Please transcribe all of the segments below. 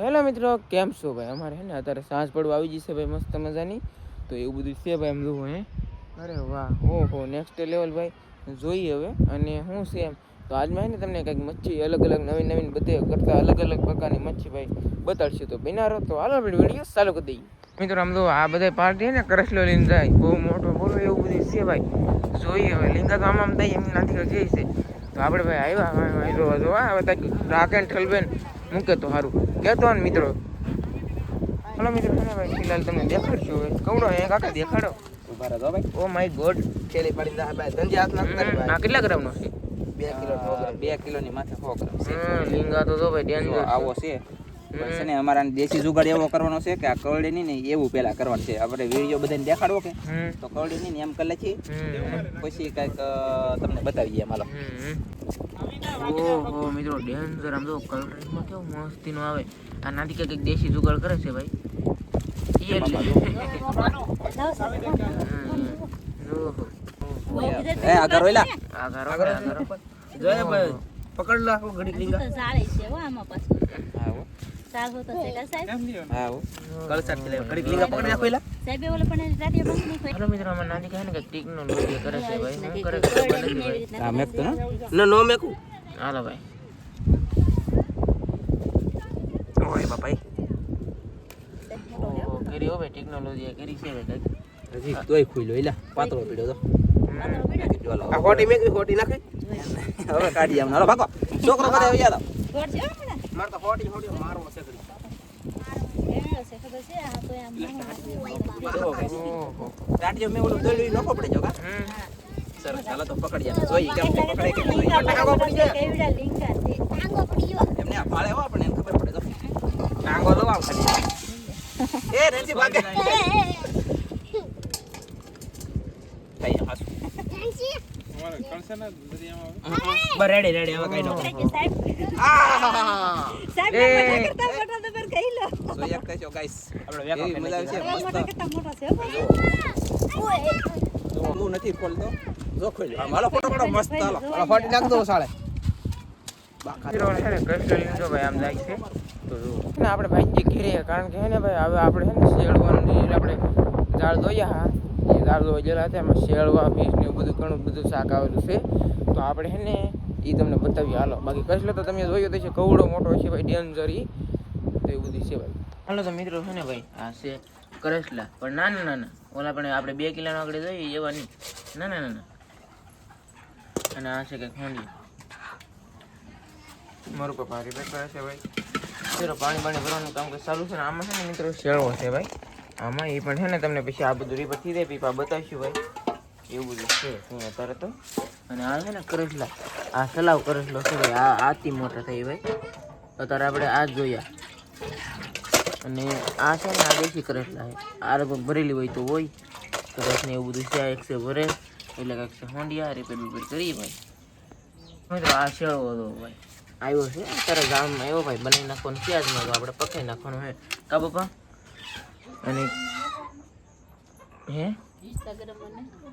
Hello મિત્રો, કેમ છો ભાઈ? અમારે હે ને અત્યારે સાંજ પડવા આવી જશે ભાઈ, મસ્ત મજાની. તો એવું બધું છે ભાઈ, એમ જોવું હે. અરે વાહ, ઓહો, નેક્સ્ટ લેવલ ભાઈ. જોઈએ હવે અને શું છે એમ. તો આજમાં હે ને તમને કંઈક મચ્છી અલગ અલગ નવીન નવીન બધે કરતા અલગ અલગ પ્રકારની મચ્છી ભાઈ બતાડશે. તો બિના રહો તો હાલો વિડીયો ચાલુ કરી દઈએ. મિત્રો આમ તો આ બધા પાર્ટી હે ને કરસલો લઈને જાય, બહુ મોટો બોલો એવું બધું છે ભાઈ. જોઈએ હવે લીંગા તો આમ થાય એમ નથી જઈ છે. તો આપણે ભાઈ આવ્યા જોવા હવે રાખે ઠલબેન મૂકે તો સારું કહેતો ને મિત્રો. હલો મિત્રો, ભાઈ ફિલહાલ તમને દેખાડશું હવે. કવડો એ કાકા દેખાડો. ઓ માય ગોડ, છેલ્લી પડી જાય ભાઈ, ધંધી હાથ નાખ કરી ભાઈ. આ કેટલા ગ્રામનો છે? 2 કિલો 2 કિલોની માથે 100 ગ્રામ છે. લીંગા તો ભાઈ ડેન્જર આવો છે. પણ છે ને અમારા દેશી જુગાડ એવો કરવાનો છે કે આ કવડી નહીં ને એવું પેલા કરવાનું છે. આપણે વિડીયો બધાને દેખાડવો કે તો કવડી નહીં ને એમ કરી લખી પછી કંઈક તમને બતાવીએ એમ. હાલો. ઓહો મિત્રો, ડેન્જર. આમ તો કલરિંગમાં કેવું મસ્તીનું આવે. આ નાથી કંઈક દેશી જુગાડ કરે છે ભાઈ. પકડ નાખો ઘડી લીંગા. ટેકનોલોજી કરી છે હજી તોય ખુલ્લો એલા પાતળો પીડ્યો તો આ હોટી મેકવી હોટી નાખે હવે કાઢી આમ. હાલો ભાગો છોકરો બધા આવી જાવ. માર તો હોટી હોટી મારવો છે ઘડી. કાઢી મે ઓલું દોડી નખો પડી જાવ કા. સરસ. હાલો તો પકડી જા. જોઈ કેમ પકડે કે ટાંગો પડી જાય. કેવડા લીંગા છે. ટાંગો પડી ગયો. એમને આ પાળે હો આપણને ખબર પડે તો ટાંગો દો આવ ખાલી. એ રેન્સી ભાગે. કઈ હાસ રેન્સી અમાર કણસના દરિયામાં બરેડી રેડી હવે કઈ નો સાહેબ મજા કરતા ફોટો તો પર કહી લો. સો એક કહેજો ગાઈસ, આપણે વેકો મજા આવશે. મસ્ત કેટલા મોટા છે ઓય હું નથી ખોલતો જો ખોલ. હાલો ફોટો પાડો મસ્ત. હાલો હાલો ફોટો નાખ દો સાળે. બાકા છે ને કષ્ટ લીધો ભાઈ આમ જાય છે. તો જો આપણે ભાઈ ઘેરે કારણ કે હે ને ભાઈ હવે આપણે હે ને શેળવાનું આપણે ઝાડ દોયા હા એ ઝાડ દોવા ગયેલા હતા. એમાં શેળવા પીસ ને બધું ઘણું બધું શાક આવેલું છે. તો આપણે હે ને એ તમને બતાવીએ. હાલો. બાકી કસલો તો તમે જોયો તો છે, કવડો મોટો છે ભાઈ, ડેન્જર. એ તો એવું બધું છે ભાઈ. હાલો તો મિત્રો છે ને ભાઈ આ છે કરસલા, પણ નાના નાના. ઓલા પણ આપણે 2 કિલોનો આગળ જોઈએ એવા નહીં, નાના નાના. અને આ છે કંઈક હોંડી. મારું પપ્પા રિપેર કરે છે ભાઈ. ચલો પાણી ભરવાનું કામ ચાલુ છે ને. આમાં છે ને મિત્રો શેળવો છે ભાઈ. આમાં એ પણ છે ને તમને પછી આ બધું રિપેર થઈ જાય પીપા બતાવીશું ભાઈ. એવું બધું છે અત્યારે તો. અને આ છે ને કરસલા, આ સલાવ કરસલો છે ભાઈ. આ આથી મોટા થઈ ભાઈ. અત્યારે આપણે આ જ જોયા. અને આ છે ને આ દેશી કરસલા છે. આ લગભગ ભરેલી હોય તો હોય સરસ ને એવું બધું છે. આ એક છે ભરે એટલે કંઈક છે હોંડિયા રિપેર કરીએ ભાઈ. મિત્રો આ શેળવો હતો ભાઈ આવ્યો છે અત્યારે ગામમાં આવ્યો ભાઈ. બનાવી નાખવાનું છે આજમાં તો આપણે પકાઈ નાખવાનું હે કા પપ્પા. અને હે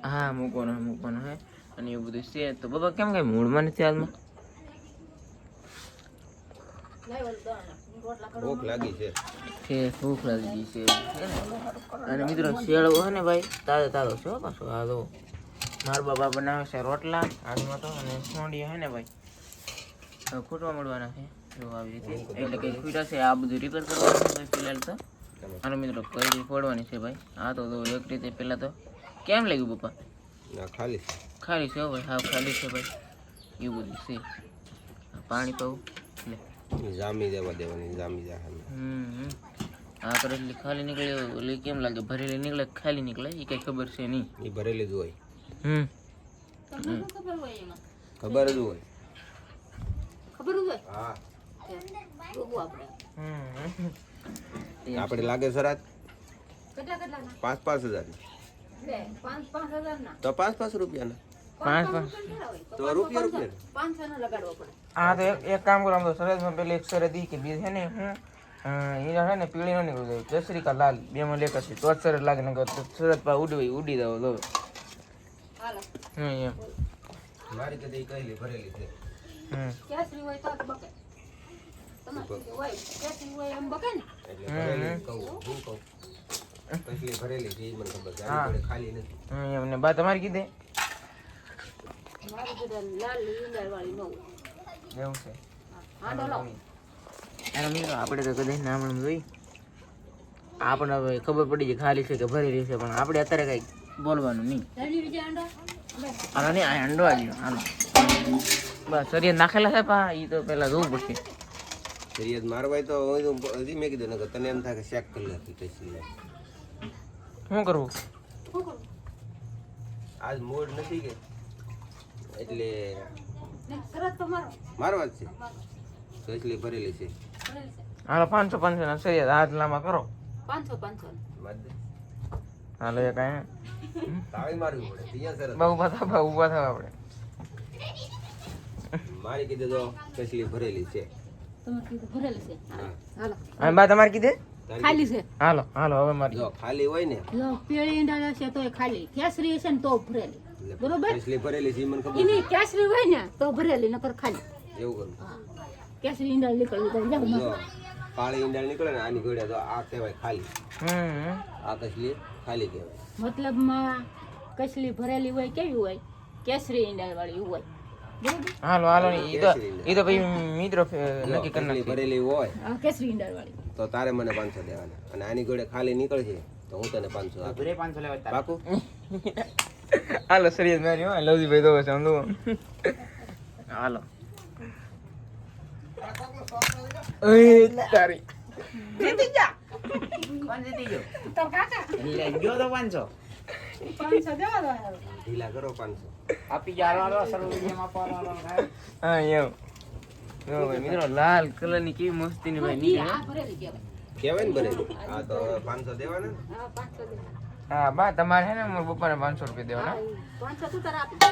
હા મૂકવાનો હે અને એવું બધું છે. તો બાબા કેમ કઈ મૂળમાં નથી હાલમાં? ભૂખ લાગી છે. ભૂખ લાગી છે. અને મિત્રો શેળવો હે ને ભાઈ તાજો છે પાછો. આ તો મારા બાબા બનાવે છે રોટલા આજમાં તો. અને સોંડિયા હે ને ભાઈ ખૂટવા મળવાના છે જો આવી રીતે. એટલે કે ખૂટા છે આ બધું રિપેર કરવાનું ભાઈ ફિલહાલ તો. અને મિત્રો કઈ ફોડવાની છે ભાઈ. આ તો એક રીતે પેલા તો કેમ લાગ્યું પપ્પા? ખાલી છે ભાઈ, હા ખાલી છે ભાઈ. એવું બધું છે. પાણી પાવું લે જામી દેવા દેવાની જામી જા. આ કરેલી ખાલી નીકળે એટલે કેમ લાગે? ભરેલી નીકળે ખાલી નીકળે એ કઈ ખબર છે નહીં. એ ભરેલી જ હોય. ખબર જ હોય. હા આપણે લાગે સરાત 5,000 તો 5,000 રૂપિયા તો રૂપિયા. હા તો એક કામ કરો, આમ તો સરસમાં પેલી એક સરસ દી કે બીજ છે ને હું એના છે ને પીળી નો નીકળું જાય, કેસરી કા લાલ બે માં લેખ છે તો જ સરસ લાગે. ને સરસ પા ઉડી દો લો. મારી કદી કઈલી ભરેલી છે. એટલે ભરેલી કહું હું કહું કસલી ભરેલી છે ઈ મને ખબર છે આની જોડે ખાલી નથી એમને બા તમારે કીધે એવું છે એનો મિત્રો આપણે તો કદાચ નામ જોઈ આપણે હવે ખબર પડી છે ખાલી છે કે ભરેલી છે પણ આપણે અત્યારે કઈ બોલવાનું નહીં હાલો નહીં આ અંડો આવી હાલો બસ શરીર નાખેલા છે પા એ તો પેલા જોવું પડશે શરીયત મારવાય તો હજી મેં કીધું નકર તને એમ થાય કે શેક કરી નાખી કસલી શું કરવું આજ મૂડ નથી કે એટલે મારવા જ છે કસલી ભરેલી છે હાલો 500 ના શરીર હાથ લાંબા કરો 500 માર દે હાલો એ કાંઈ તાળી મારવી પડે ત્યાં સરસ બહુ ઉભા થવા આપણે મારી કીધું તો કસલી ભરેલી છે હા બા તમારે કીધે ખાલી છે હાલો હાલો હવે મારી જો ખાલી હોય ને જો પેળી ઈંડા છે તોય ખાલી કેસરી છે ને તો ભરેલી બરોબર કસલી ભરેલી છે ઈ મને ખબર એની કેસરી હોય ને તો ભરેલી નકર ખાલી છે. એવું કરું કેસરી ઈંડા નીકળી જાય જો કાળી ઈંડાળ નીકળે ને આની ઘોડે તો આ કહેવાય ખાલી હમ આ કસલી ખાલી કહેવાય મતલબમાં કસલી ભરેલી હોય કેવી હોય કેસરી ઈંડા વાળી હોય બરોબર હાલો હાલો ઈ તો પછી મિત્રો નક્કી કરી કસલી નાખી ભરેલી હોય આ કેસરી ઈંડા વાળી તો તારે મને 500 દેવાના અને આની ઘોડે ખાલી નીકળશે તો હું તને 500 આપું પાકું હાલો શરીર મારી હો લવજીભાઈ તો સમજો હાલો એ તારી જીતી જા કોણ જીતી ગયો તો કાકા એટલે ગયો તો 500 500 દેવા દો ઢીલા કરો 500 આપી જા હાલો સર્વ વિડીયોમાં પાડવાનો હા એમ જો ભાઈ મિત્રો લાલ કલર ની કેવી મસ્તી ની ભાઈ નીકળી આ ભરેલી કહેવાય કહેવાય ને ભરેલી આ તો 500 દેવાના ને હા 500 દેવા હા બા તમારે હે ને મારા પપ્પાને 500 રૂપિયા દેવાના 500 તું તારા આપી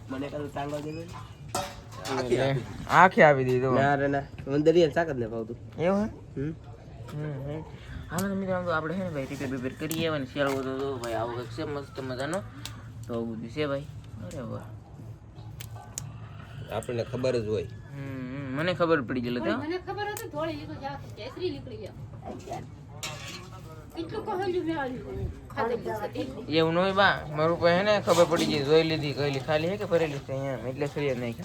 મને કદું ચાંગો દેવે આખી આપી આખી આપી દીધી ના રે ના મને દરિયા ચાક જ ને પાવતું એવું હે હાલો તો મિત્રો આમ તો આપણે છે ને ભાઈ રિપેર કરીએ અને શિયાળો તો ભાઈ આવો કંઈક છે મસ્ત મજાનો તો આવું બધું છે ભાઈ અરે વાહ આપણને ખબર જ હોય મને ખબર પડી ગયેલી તો મને ખબર હતી થોડી લીધું જા કેસરી નીકળી ગયા કેટલું કહેલું મેં આલ્યું ખાધે છે એવું ન હોય બા મારું કોઈ હે ને ખબર પડી ગઈ જોઈ લીધી કઈલી ખાલી હે કે ભરેલી છે અહીંયા એટલે શરીર નહીં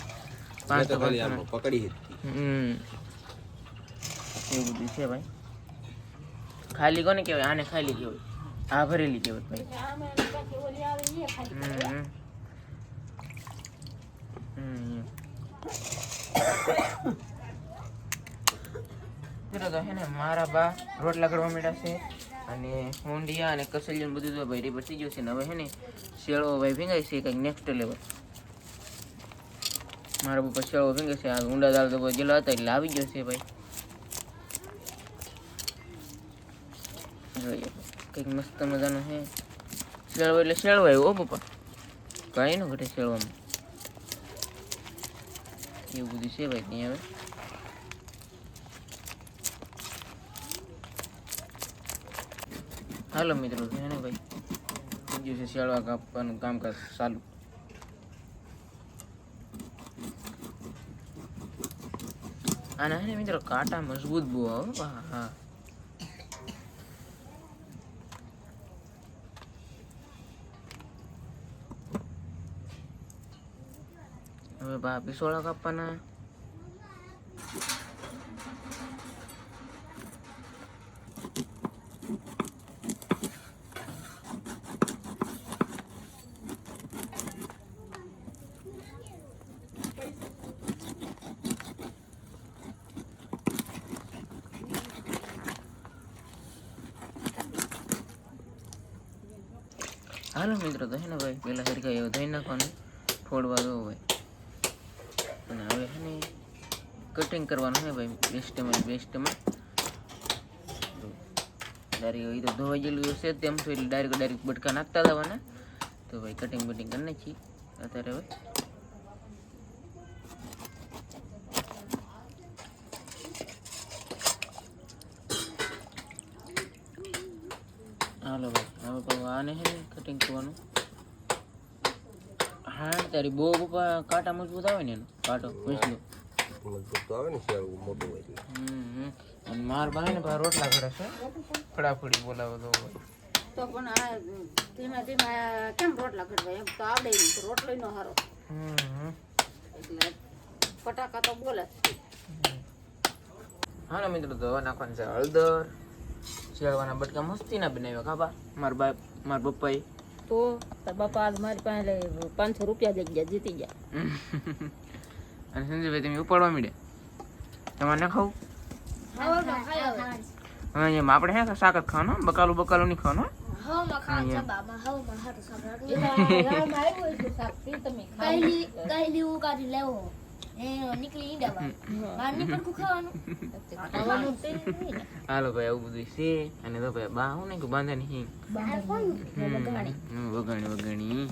મેં તો ખાલી આમ પકડી હતી એવું બધું છે ભાઈ ખાલી કોને કહેવાય આને ખાલી કહેવાય આ ભરેલી કહેવાય ભાઈ આમાં પાછી ઓલી આવે એ ખાલી ચલો તો હે ને મારા બા રોટલા કરવા માંડ્યા છે અને ઊંડિયા અને કસલિયન બધું તો ભાઈ રેડી થઈ ગયું છે ને હવે હે ને શેળો ભાઈ ભીંગાય છે કંઈક નેક્સ્ટ લેવલ મારા પપ્પા શેળો ભીંગે છે આ ઊંડા દાળ તો ગયેલા હતા એટલે આવી ગયો છે ભાઈ જોઈએ કંઈક મસ્ત મજાનું છે શેળવો એટલે શેળવો આવ્યો પપ્પા કાંઈ ન ઘટે શેળવામાં એવું બધું છે ભાઈ ત્યાં હવે હાલો મિત્રો છે ને ભાઈ બીજું છે શેળવા કાપવાનું કામકાજ ચાલુ આના હે ને મિત્રો કાંટા મજબૂત બહુ આવે હા હા હવે બા પિસોળા કાપવાના હાલો મિત્રો તો હે ને ભાઈ પેલા સરખા એવું ધોઈ નાખવાનું ફોડવા દો ભાઈ અને હવે હે ને કટિંગ કરવાનું હે ભાઈ બેસ્ટમાં ડાયરેક્ટ એ તો ધોવાઈ ગયેલું હશે તેમ તો એટલે ડાયરેક્ટ બટકા નાખતા જવાના તો ભાઈ કટિંગ બટિંગ કરી નાખી અત્યારે હવે હાલો ભાઈ હવે તો આને હે ને કટિંગ કરવાનું હા તારી બહુ પપ્પા કાંટા મજબૂત આવે ને એનો કાંટો પૂછલો મજબૂત તો આવે ને શિયાળું મોટું હોય એટલે અને માર ભાઈ ને ભાઈ રોટલા ઘડે છે ફડાફડી બોલાવો તો તો પણ આ ધીમે ધીમે કેમ રોટલા ઘડવા એમ તો આવડે નહીં તો રોટલો નો હારો એટલે ફટાકા તો બોલે હાલો મિત્રો તો હવે નાખવાનું છે હળદર શિયાળવાના બટકા મસ્તી ના બનાવ્યા ખાબા મારા પપ્પાએ તો તાર બાપા આજ મારી પાસે 500 રૂપિયા દઈ ગયા જીતી ગયા અને સંજયભાઈ તમે ઉપાડવા મીડે તમારે ના ખાવું હવે અહીંયા આપણે હે શાક જ ખાવાનું બકાલું નહીં ખાવાનું હાલો ભાઈ આવું બધું છે અને તો ભાઈ બા હું નહીં બાંધવાની વગાણી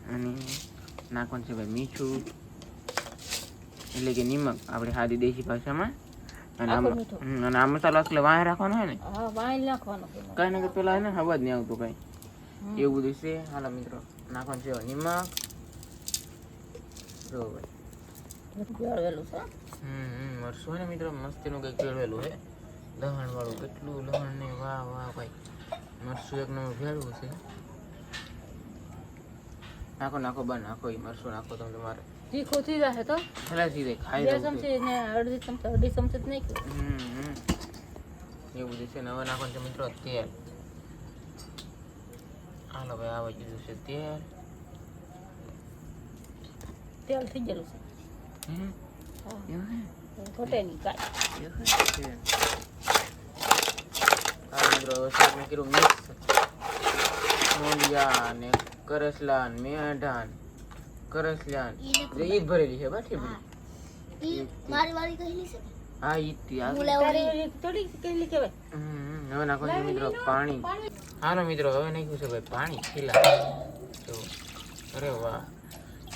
અને નાખવાનું છે ભાઈ મીઠું એટલે કે નિમક આપણે સાદી દેશી ભાષામાં અને આ મસાલો એટલે વાંહે રાખવાનો હોય ને કઈ નગર પેલા ને અવાજ નહીં આવતું કઈ એવું બધું છે હાલો મિત્રો નાખવાનું છે નિમક જો ભાઈ મરસું ને મિત્રો મસ્તીનું કંઈક ભેળવેલું છે લહણ વાળું કેટલું લહણ ને વાહ વાહ ભાઈ મરસું એક નંબર ભેળવું છે નાખો બા નાખો એ મરસું નાખો તમે તમારે તીખું થઈ જશે તો પેલા સીધે ખાઈ 2 ચમચી ને અડધી ચમચી જ નહીં એવું બધું છે ને હવે નાખવાનું છે મિત્રો તેલ હાલો ભાઈ આવે કીધું છે તેલ થઈ ગયેલું છે ઘટે નહીં કાંઈ મિત્રો હવે શાક મેં કર્યું મિક્સ મોંડિયા ને કરસલા ને મેઢા કરસલા ઈદ ભરેલી છે બાઠી બધી હા ઈદ થી થોડી કહેલી કહેવાય હવે નાખવાનું છે મિત્રો પાણી હાલો મિત્રો હવે નાખ્યું છે ભાઈ પાણી ખીલા તો અરે વાહ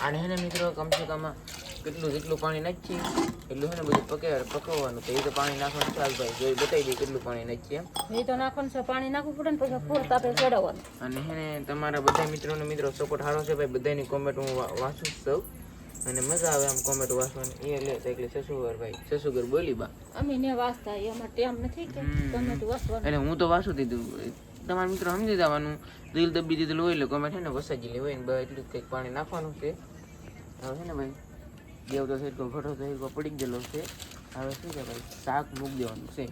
આને હે ને મિત્રો કમસે કમ જેટલું પાણી નાખીએ એટલું છે ને બધું પકવવાનું તો એ તો પાણી નાખવાનું ચાલ ભાઈ જોઈ બતાવી દઈએ કેટલું પાણી નાખીએ એ તો નાખવાનું છે પાણી નાખવું પડે ને પછી ફોર તાપે ચડાવવાનું અને હે ને તમારા બધા મિત્રો સપોર્ટ સારો છે ભાઈ બધાની કોમેન્ટ હું વાંચું સૌ અને મજા આવે આમ કોમેન્ટ વાંચવાની એ લે તો એટલે સસુગર બોલી બા અમે ને વાંચતા એમાં ટાઈમ નથી કે તમે તો વાંચવાનું એટલે હું તો વાંચું દીધું તમારા મિત્રો સમજી જવાનું દિલ દબી દીધેલું હોય એટલે કોમેન્ટ છે ને વસાજી હોય ને બસ એટલું કંઈક પાણી નાખવાનું છે હવે છે ને ભાઈ દેવ તો છે ઘટો તો પડી ગયેલો છે હવે શું છે ભાઈ શાક મૂકી દેવાનું છે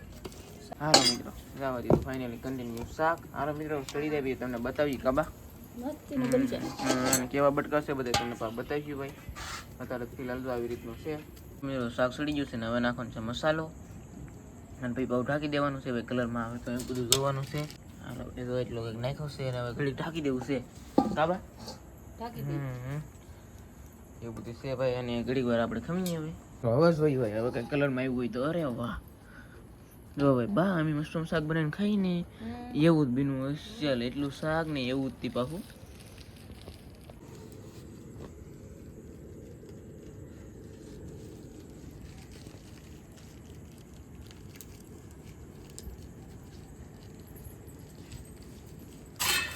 હાલો મિત્રો જવા દીધું ફાઇનલી કન્ટિન્યુ શાક હાલો મિત્રો ચડી દે તમને બતાવી કાબા મસ્તીનું બની જાય અને કેવા બટકા છે બધા તમને બતાવીશું ભાઈ અત્યારે ફિલહાલ તો આવી રીતનું છે મિત્રો શાક સડી ગયું છે ને હવે નાખવાનું છે મસાલો અને પછી બહુ ઢાંકી દેવાનું છે ભાઈ કલરમાં આવે તો એ બધું જોવાનું છે હાલો એ તો એટલો કંઈક નાખ્યો છે અને હવે ઘડી ઢાંકી દેવું છે કાબા ઢાંકી દે એવું બધું છે ભાઈ અને ઘડીક વાર આપણે ખમીએ હવે હવે જોઈ હોય હવે કંઈક કલરમાં આવ્યું હોય તો અરે વાહ જો ભાઈ બા અમે મશરૂમ શાક બનાવીને ખાઈને એવું જ બીનું ચાલ એટલું શાક ને એવું જ પાછું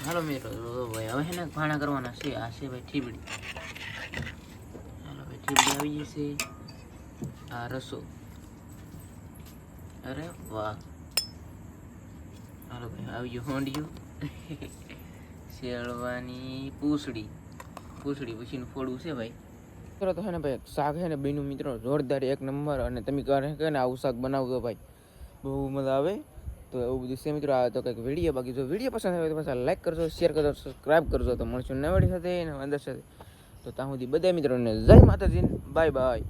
હાલો મિત્રો ભાઈ હવે એને ભાણા કરવાના છે આ છે ભાઈ ઠીબડી હાલો ભાઈ ઠીબડી આવી જશે આ રસો અરે વાહ હાલો ભાઈ આવી ગયું હોંડિયું શેળવાની પૂછડી પછીનું ફોડવું છે ભાઈ મિત્રો તો છે ને ભાઈ શાક છે ને બેનું મિત્રો જોરદાર એક નંબર અને તમે કહે ને આવું શાક બનાવજો ભાઈ બહુ મજા આવે તો એવું બધું છે મિત્રો આવે તો કંઈક વિડીયો બાકી જો વિડીયો પસંદ આવે તો પાછા લાઈક કરજો શેર કરજો સબસ્ક્રાઈબ કરજો તો મળશું નવડી સાથે અને અંદર સાથે તો ત્યાં સુધી બધા મિત્રોને જય માતાજી બાય બાય.